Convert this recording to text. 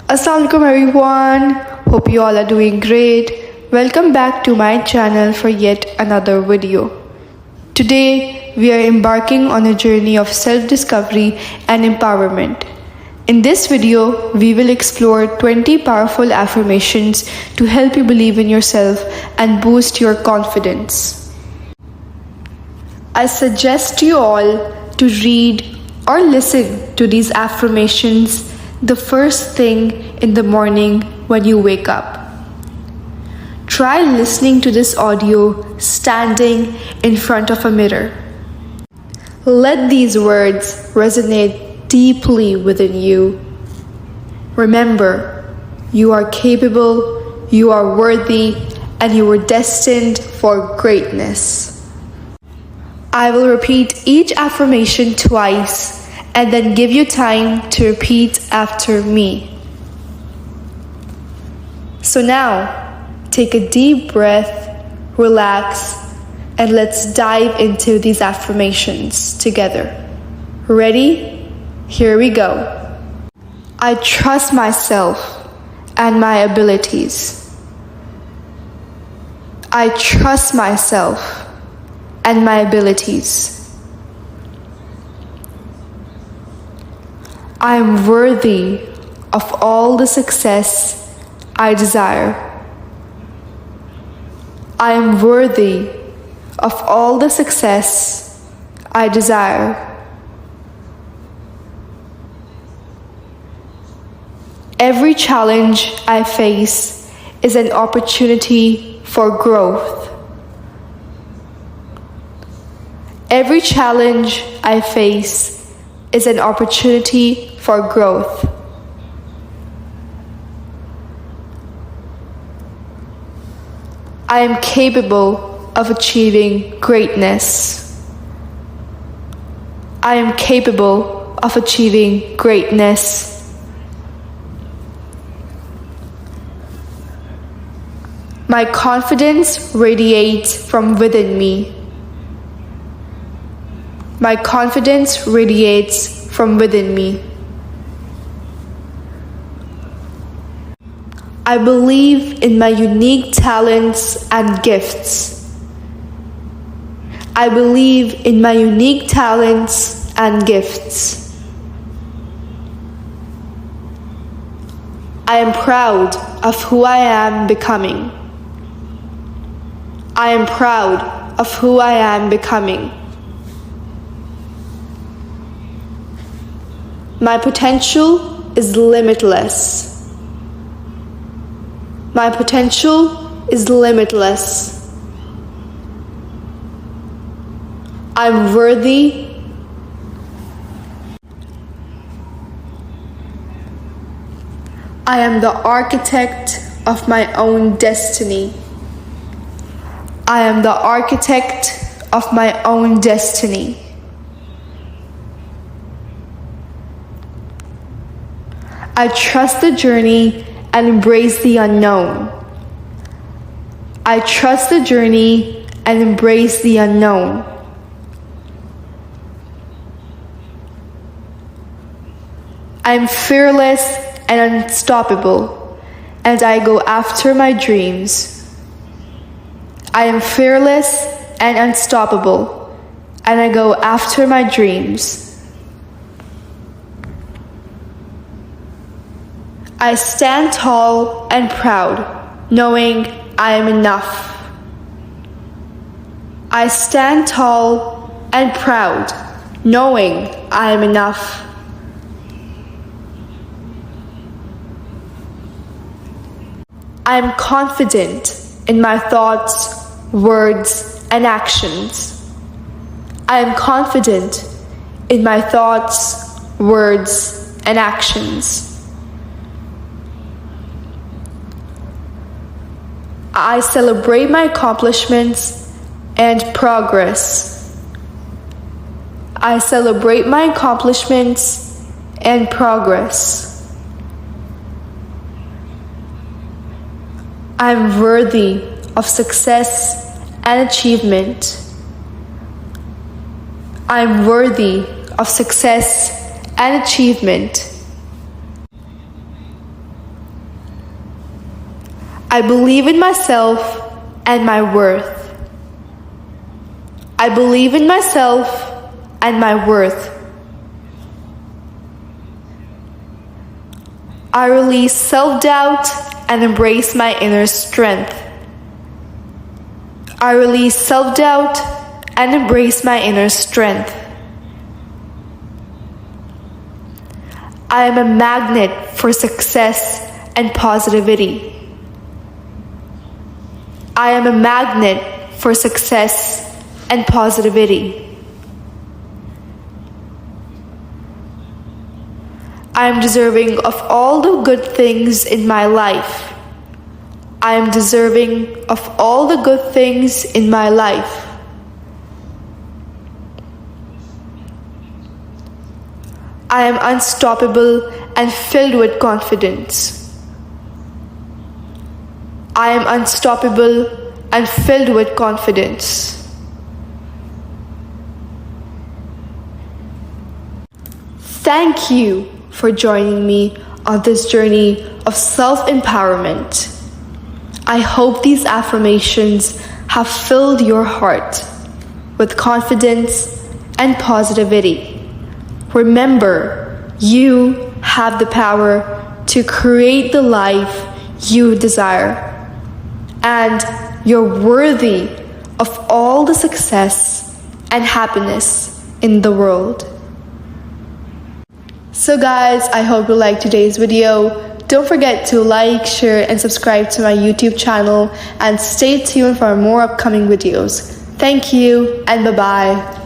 Assalamu Alaikum everyone. Hope you all are doing great. Welcome back to my channel for yet another video. Today we are embarking on a journey of self-discovery and empowerment. In this video, we will explore 20 powerful affirmations to help you believe in yourself and boost your confidence. I suggest you all to read or listen to these affirmations the first thing in the morning when you wake up. Try listening to this audio standing in front of a mirror. Let these words resonate deeply within you. Remember, you are capable, you are worthy, and you are destined for greatness. I will repeat each affirmation twice and then give you time to repeat after me. So now, take a deep breath, relax, and let's dive into these affirmations together. Ready? Here we go. I trust myself and my abilities. I trust myself and my abilities. I am worthy of all the success I desire. I am worthy of all the success I desire. Every challenge I face is an opportunity for growth. Every challenge I face is an opportunity for growth. I am capable of achieving greatness. I am capable of achieving greatness. My confidence radiates from within me. My confidence radiates from within me. I believe in my unique talents and gifts. I believe in my unique talents and gifts. I am proud of who I am becoming. I am proud of who I am becoming. My potential is limitless. My potential is limitless. I'm worthy. I am the architect of my own destiny. I am the architect of my own destiny. I trust the journey and embrace the unknown. I trust the journey and embrace the unknown. I am fearless and unstoppable, and I go after my dreams. I am fearless and unstoppable, and I go after my dreams. I stand tall and proud, knowing I am enough. I stand tall and proud, knowing I am enough. I am confident in my thoughts, words, and actions. I am confident in my thoughts, words, and actions. I celebrate my accomplishments and progress. I celebrate my accomplishments and progress. I am worthy of success and achievement. I am worthy of success and achievement. I believe in myself and my worth. I believe in myself and my worth. I release self-doubt and embrace my inner strength. I release self-doubt and embrace my inner strength. I am a magnet for success and positivity. I am a magnet for success and positivity. I am deserving of all the good things in my life. I am deserving of all the good things in my life. I am unstoppable and filled with confidence. I am unstoppable and filled with confidence. Thank you for joining me on this journey of self-empowerment. I hope these affirmations have filled your heart with confidence and positivity. Remember, you have the power to create the life you desire, and you're worthy of all the success and happiness in the world. So guys, I hope you liked today's video. Don't forget to like, share, and subscribe to my YouTube channel, and stay tuned for more upcoming videos. Thank you, and bye-bye.